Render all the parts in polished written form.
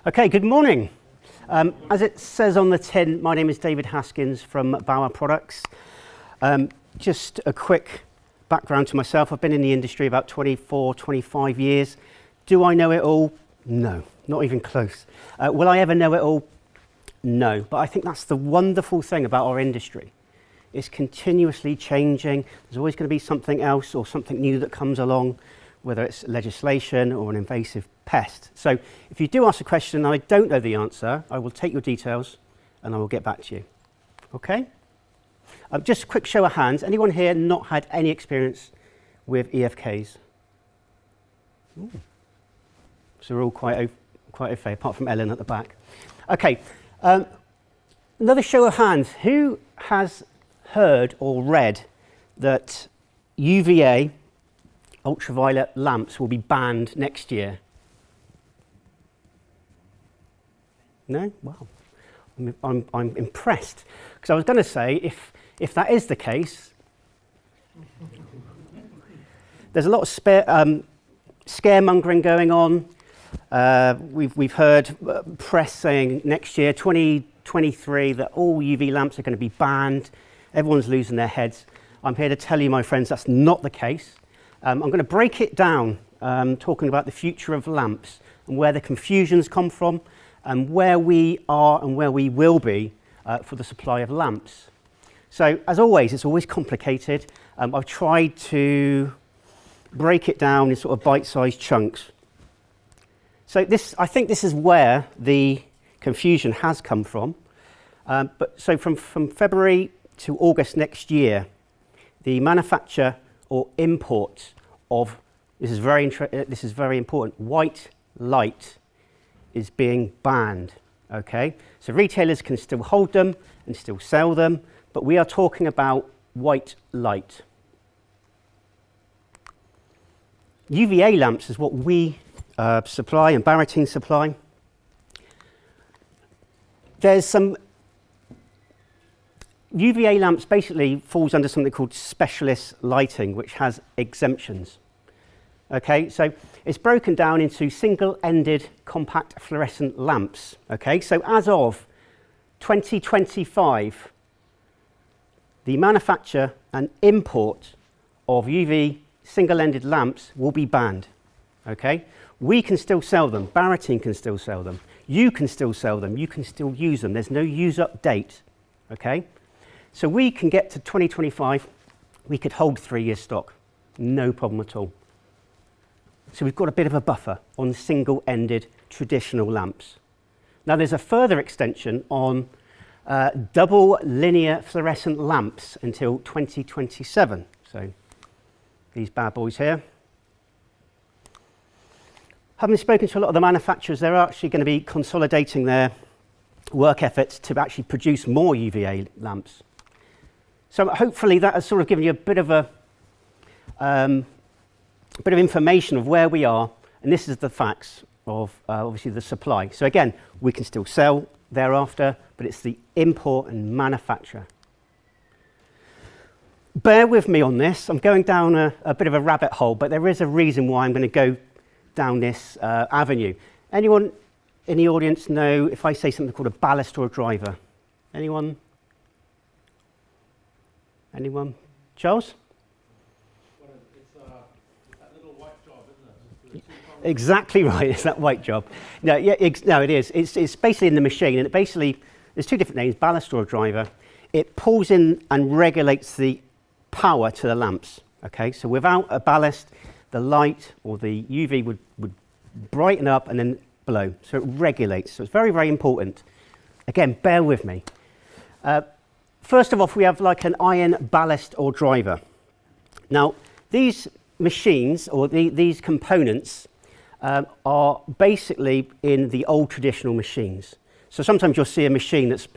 Okay, good morning. As it says on the tin, my name is David Haskins from Bauer Products. Just a quick background to myself. I've been in the industry about 24, 25 years. Do I know it all? No, not even close. Will I ever know it all? No, but I think that's the wonderful thing about our industry. It's continuously changing. There's always going to be something else or something new that comes along, whether it's legislation or an invasive pest. So if you do ask a question and I don't know the answer, I will take your details and I will get back to you. Okay? Just a quick show of hands. Anyone here not had any experience with EFKs? Ooh. So we're all quite au fait, apart from Ellen at the back. Okay, another show of hands. Who has heard or read that UVA, ultraviolet lamps, will be banned next year? No? Wow. I'm impressed. Because I was going to say, if that is the case, there's a lot of scaremongering going on. We've heard press saying next year, 2023, that all UV lamps are going to be banned. Everyone's losing their heads. I'm here to tell you, my friends, that's not the case. I'm going to break it down, talking about the future of lamps and where the confusions come from and where we are and where we will be for the supply of lamps. So, as always, it's always complicated. I've tried to break it down in sort of bite-sized chunks. So I think this is where the confusion has come from. So from February to August next year, the manufacture or import of, this is very important, white light is being banned. Okay, so retailers can still hold them and still sell them, but we are talking about white light. UVA lamps is what we supply and Barratine supply. There's some UVA lamps basically falls under something called specialist lighting, which has exemptions. Okay, so it's broken down into single-ended compact fluorescent lamps. Okay, so as of 2025, the manufacture and import of UV single-ended lamps will be banned. Okay, we can still sell them. Barratine can still sell them. You can still sell them. You can still use them. There's no use-up date. Okay, so we can get to 2025. We could hold 3 years stock, no problem at all. So we've got a bit of a buffer on single-ended traditional lamps. Now there's a further extension on double linear fluorescent lamps until 2027. So these bad boys here. Having spoken to a lot of the manufacturers, they're actually going to be consolidating their work efforts to actually produce more UVA lamps. So hopefully that has sort of given you a bit of information of where we are, and this is the facts of obviously the supply. So again, we can still sell thereafter, but it's the import and manufacture. Bear with me on this. I'm going down a bit of a rabbit hole, but there is a reason why I'm going to go down this avenue. Anyone in the audience know if I say something called a ballast or a driver? Anyone? Anyone? Charles? Exactly right. It's that white job. No, yeah, no, it is. It's basically in the machine, and there's two different names: ballast or a driver. It pulls in and regulates the power to the lamps. Okay, so without a ballast, the light or the UV would brighten up and then blow. So it regulates. So it's very, very important. Again, bear with me. First of all, we have like an iron ballast or driver. Now, these machines or these components are basically in the old traditional machines. So sometimes you'll see a machine that's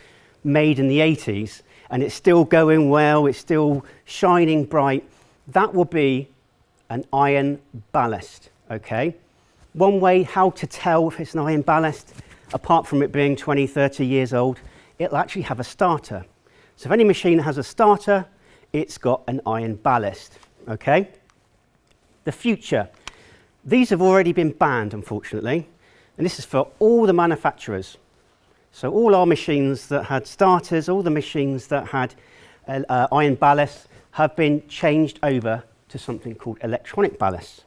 made in the 80s and it's still going well, it's still shining bright. That will be an iron ballast, okay? One way how to tell if it's an iron ballast, apart from it being 20, 30 years old, it'll actually have a starter. So if any machine has a starter, it's got an iron ballast, okay? The future. These have already been banned, unfortunately. And this is for all the manufacturers. So all our machines that had starters, all the machines that had iron ballast have been changed over to something called electronic ballast.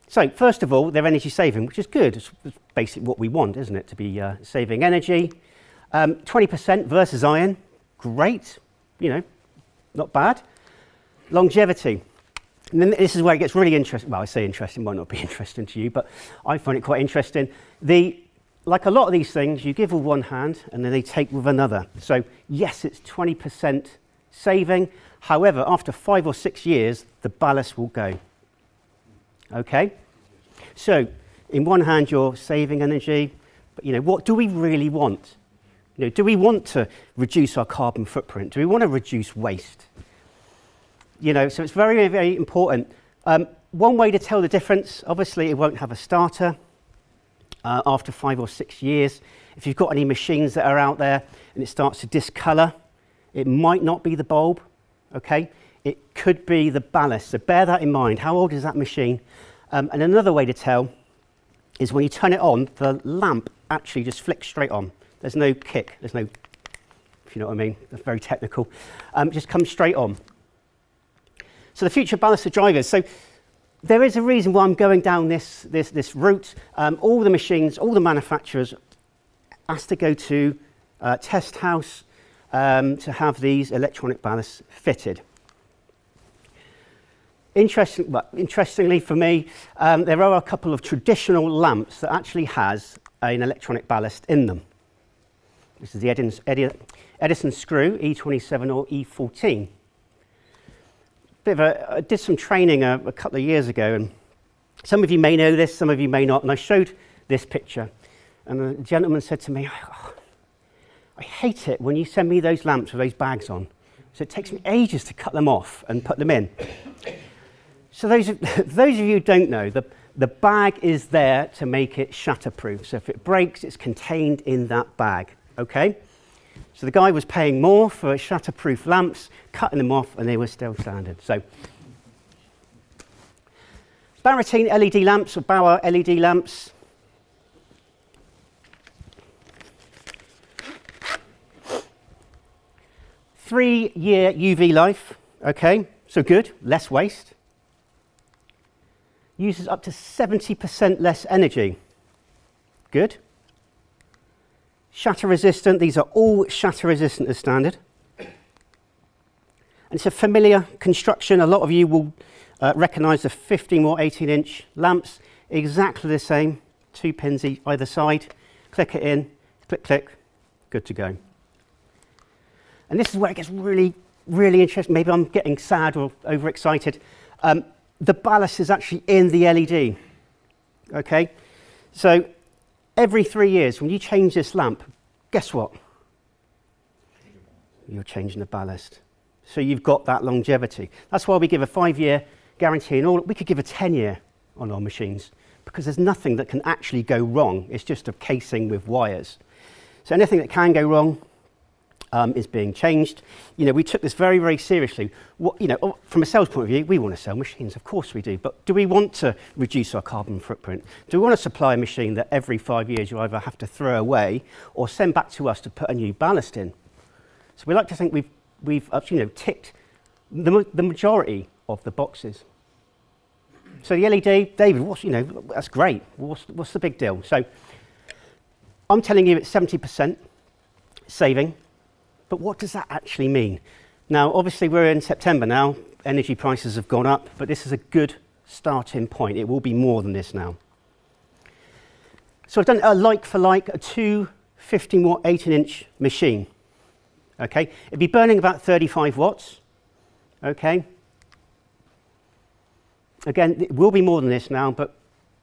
So first of all, they're energy saving, which is good. It's basically what we want, isn't it, to be saving energy. 20% versus iron, great, not bad. Longevity. And then this is where it gets really interesting. Well, I say interesting, might not be interesting to you, but I find it quite interesting. Like a lot of these things, you give with one hand and then they take with another. So yes, it's 20% saving. However, after 5 or 6 years, the ballast will go. Okay? So in one hand, you're saving energy, but what do we really want? Do we want to reduce our carbon footprint? Do we want to reduce waste? So it's very, very important. One way to tell the difference, obviously it won't have a starter after 5 or 6 years. If you've got any machines that are out there and it starts to discolour, it might not be the bulb, okay? It could be the ballast, so bear that in mind. How old is that machine? And another way to tell is when you turn it on, the lamp actually just flicks straight on. There's no kick, there's no, if you know what I mean, that's very technical. Just comes straight on. So the future ballasted drivers. So there is a reason why I'm going down this route. All the machines, all the manufacturers asked to go to test house to have these electronic ballasts fitted. Interestingly for me, there are a couple of traditional lamps that actually has an electronic ballast in them. This is the Edison screw, E27 or E14. I did some training a couple of years ago, and some of you may know this, some of you may not, and I showed this picture, and the gentleman said to me, I hate it when you send me those lamps with those bags on. So it takes me ages to cut them off and put them in. So those of you who don't know, the bag is there to make it shatterproof. So if it breaks, it's contained in that bag, okay? So the guy was paying more for shatterproof lamps, cutting them off, and they were still standard. So Baratine LED lamps or Bauer LED lamps. Three-year UV life, okay, so good, less waste. Uses up to 70% less energy, good. Shatter resistant, these are all shatter resistant as standard. And it's a familiar construction. A lot of you will recognise the 15 or 18-inch lamps, exactly the same, 2 pins either side. Click it in, click, click, good to go. And this is where it gets really, really interesting. Maybe I'm getting sad or overexcited. The ballast is actually in the LED, okay? So every 3 years, when you change this lamp, guess what? You're changing the ballast. So you've got that longevity. That's why we give a 5-year guarantee, and we could give a 10-year on our machines, because there's nothing that can actually go wrong. It's just a casing with wires. So anything that can go wrong is being changed. We took this very, very seriously. From a sales point of view, we want to sell machines, of course we do, but do we want to reduce our carbon footprint? Do we want to supply a machine that every 5 years you either have to throw away or send back to us to put a new ballast in? So we like to think we've ticked the majority of the boxes. So the LED, David, that's great. What's the big deal? So I'm telling you it's 70% saving. But what does that actually mean? Now, obviously, we're in September now. Energy prices have gone up, but this is a good starting point. It will be more than this now. So I've done a like for like, a 2 15 watt 18-inch machine. Okay, it'd be burning about 35 watts. Okay. Again, it will be more than this now, but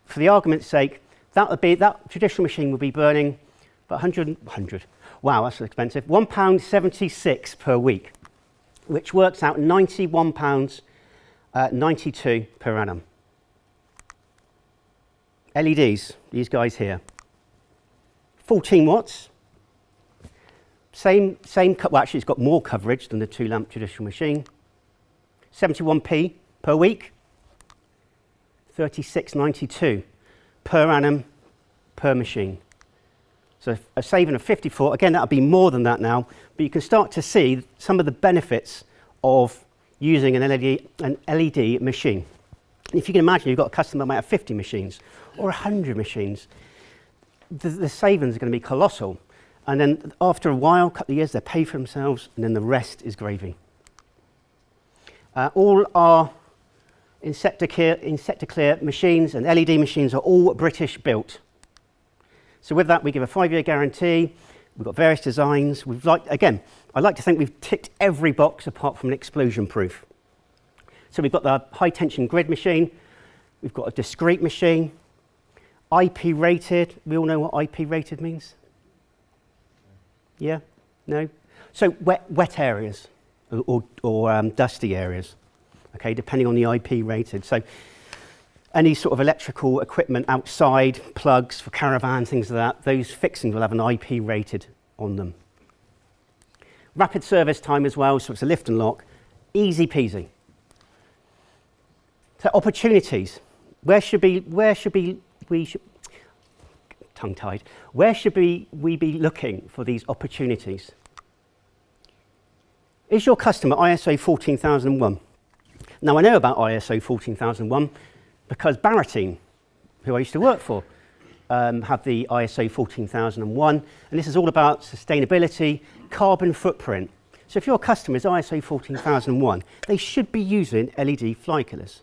for the argument's sake, that traditional machine will be burning about 100. Wow, that's expensive. £1.76 per week, which works out £91.92 per annum. LEDs, these guys here. 14 watts. Well, actually, it's got more coverage than the 2-lamp traditional machine. 71p per week. 36.92 per annum per machine. So a saving of 54, again, that'll be more than that now, but you can start to see some of the benefits of using an LED machine. And if you can imagine, you've got a customer that might have 50 machines or 100 machines, the savings are going to be colossal. And then after a while, a couple of years, they pay for themselves, and then the rest is gravy. All our Insecticlear machines and LED machines are all British built. So with that, we give a 5-year guarantee. We've got various designs. I like to think we've ticked every box apart from an explosion proof. So we've got the high tension grid machine. We've got a discrete machine. IP rated. We all know what IP rated means? Yeah? No? So wet areas or dusty areas, okay, depending on the IP rated. So any sort of electrical equipment outside, plugs for caravans, things like that, those fixings will have an IP rated on them. Rapid service time as well, so it's a lift and lock, easy peasy. So opportunities, where should we be looking for these opportunities? Is your customer ISO 14001? Now I know about ISO 14001 because Barratine, who I used to work for, have the ISO 14001, and this is all about sustainability, carbon footprint. So if your customer is ISO 14001, they should be using LED fly killers.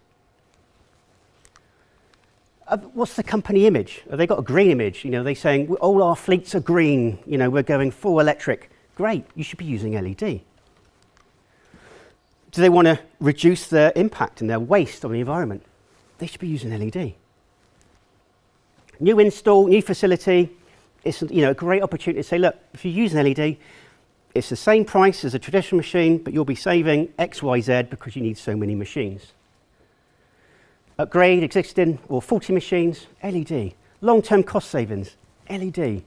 What's the company image? Have they got a green image? You know, they're saying all our fleets are green. You know, we're going full electric. Great, you should be using LED. Do they want to reduce their impact and their waste on the environment? They should be using LED. New install, new facility. It's a great opportunity to say, look, if you use an LED, it's the same price as a traditional machine, but you'll be saving X, Y, Z because you need so many machines. Upgrade existing or 40 machines, LED. Long-term cost savings, LED.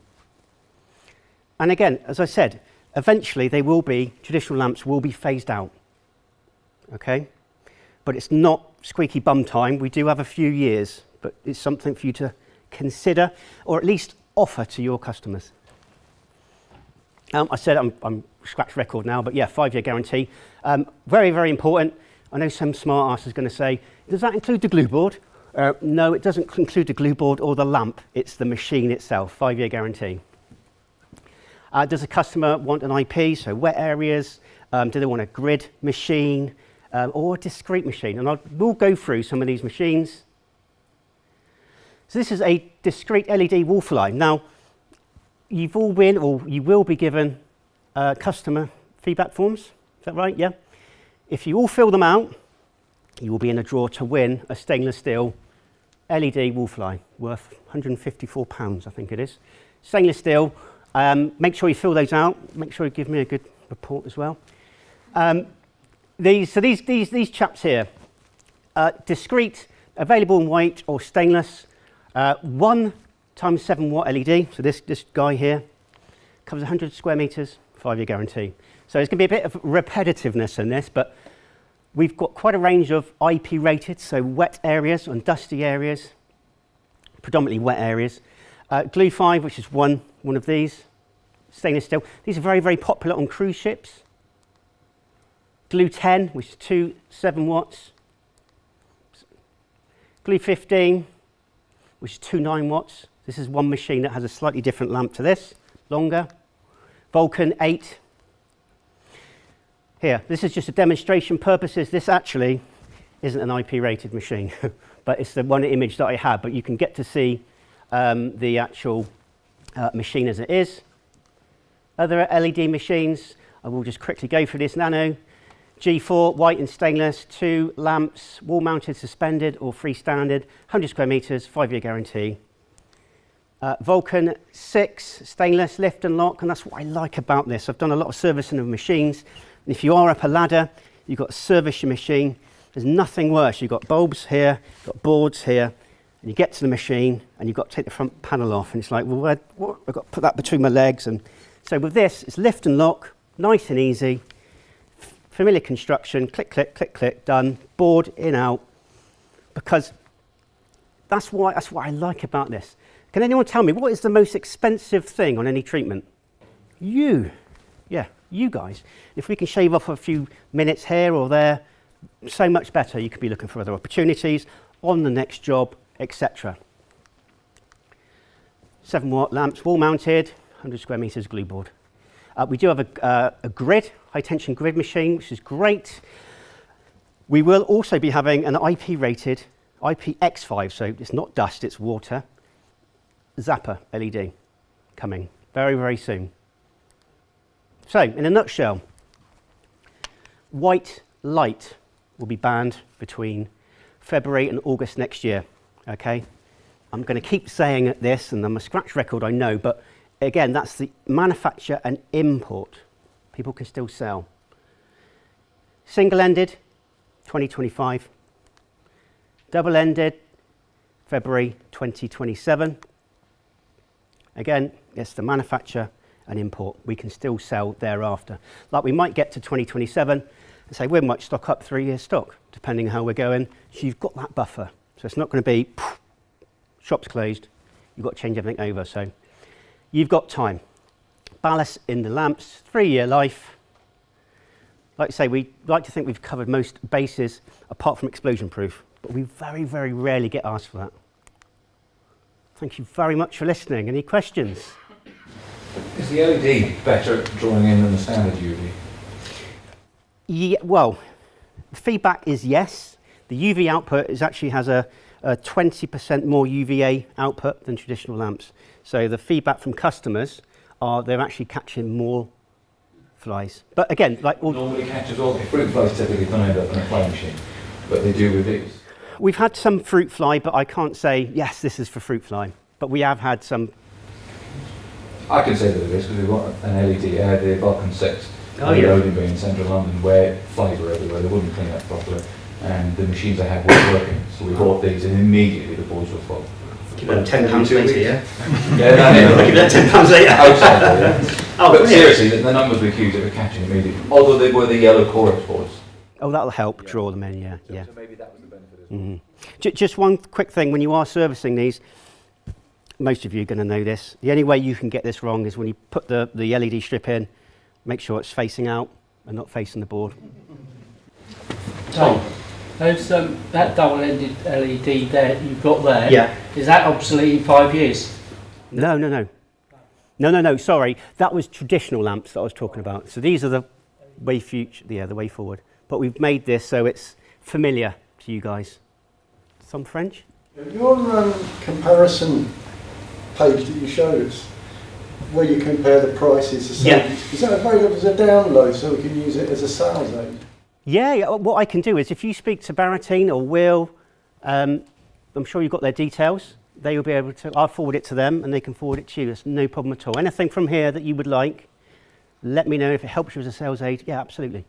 And again, as I said, eventually traditional lamps will be phased out. Okay? But it's not squeaky bum time. We do have a few years, but it's something for you to consider or at least offer to your customers. I said I'm scratch record now, but yeah, 5-year guarantee. Very, very important. I know some smart ass is going to say, does that include the glue board? No, it doesn't include the glue board or the lamp. It's the machine itself, 5-year guarantee. Does the customer want an IP, so wet areas? Do they want a grid machine or a discrete machine? And we'll go through some of these machines. So this is a discrete LED wall fly. Now, you will be given customer feedback forms. Is that right? Yeah. If you all fill them out, you will be in a draw to win a stainless steel LED wall fly worth £154, I think it is. Stainless steel. Make sure you fill those out. Make sure you give me a good report as well. These chaps here, discrete, available in white or stainless. 1 times 7 watt LED. So this guy here covers 100 square meters, 5-year guarantee. So there's going to be a bit of repetitiveness in this, but we've got quite a range of IP rated, so wet areas and dusty areas, predominantly wet areas. Glue 5, which is one of these, stainless steel. These are very, very popular on cruise ships. Glue 10, which is 2 7 watts. Glue 15, which is 2 9 watts. This is one machine that has a slightly different lamp to this, longer. Vulcan 8. Here, this is just for demonstration purposes. This actually isn't an IP rated machine, but it's the one image that I had, but you can get to see the actual machine as it is. Other LED machines, I will just quickly go through this. Nano, G4, white and stainless, 2 lamps, wall mounted, suspended or freestanding, 100 square meters, 5-year guarantee. Vulcan 6, stainless, lift and lock, and that's what I like about this. I've done a lot of servicing of machines, and if you are up a ladder, you've got to service your machine. There's nothing worse. You've got bulbs here, you've got boards here, and you get to the machine, and you've got to take the front panel off, and it's like, well, I've got to put that between my legs. And so with this, it's lift and lock, nice and easy, familiar construction, click, click, click, click, done, board in, out, because that's what I like about this. Can anyone tell me what is the most expensive thing on any treatment? You. Yeah, you guys. If we can shave off a few minutes here or there, so much better. You could be looking for other opportunities on the next job, etc. 7-watt lamps, wall mounted, 100 square meters glue board. We do have a grid, high tension grid machine, which is great. We will also be having an IP rated, IPX5, so it's not dust, it's water, Zapper LED coming very, very soon. So, in a nutshell, white light will be banned between February and August next year, okay? I'm going to keep saying this, and I'm a scratch record, I know, but again, that's the manufacture and import. People can still sell. Single-ended, 2025. Double-ended, February 2027. Again, it's the manufacture and import. We can still sell thereafter. Like we might get to 2027 and say we might stock up 3 years stock, depending on how we're going. So you've got that buffer. So it's not going to be shops closed. You've got to change everything over. So you've got time. Ballast in the lamps, 3-year life. Like I say, we like to think we've covered most bases apart from explosion proof, but we very, very rarely get asked for that. Thank you very much for listening. Any questions? Is the LED better at drawing in than the standard UV? Yeah, well, the feedback is yes. The UV output actually has a 20% more UVA output than traditional lamps. So the feedback from customers are they're actually catching more flies. But again, like normally catches all the fruit flies typically don't end up in a fly machine, but they do with these. We've had some fruit fly, but I can't say yes, this is for fruit fly. But we have had some. I can say that it is because we've got an LED, the Vulcan 6, loading bay in central London where flies were everywhere. They wouldn't clean up properly, and the machines I had weren't working. So we bought these, and immediately the boards were full. Give them £10 later, yeah? Yeah, give them £10 later. Outside, yeah. But seriously, the numbers were huge that were catching immediately. Although they were the yellow Corex boards. Oh, that'll help draw them in, yeah. So maybe that was the benefit as well. Just one quick thing, when you are servicing these, most of you are going to know this. The only way you can get this wrong is when you put the LED strip in, make sure it's facing out and not facing the board. Tom, those, that double-ended LED there you've got there, yeah. Is that obsolete in 5 years? No, sorry. That was traditional lamps that I was talking about. So these are the way future, the way forward. But we've made this so it's familiar to you guys. Some French? Your comparison page that you showed us, where you compare the prices, is that available as a download so we can use it as a sales aid? Yeah, what I can do is if you speak to Baratine or Will, I'm sure you've got their details. They will be able to, I'll forward it to them and they can forward it to you. There's no problem at all. Anything from here that you would like, let me know if it helps you as a sales aid. Yeah, absolutely.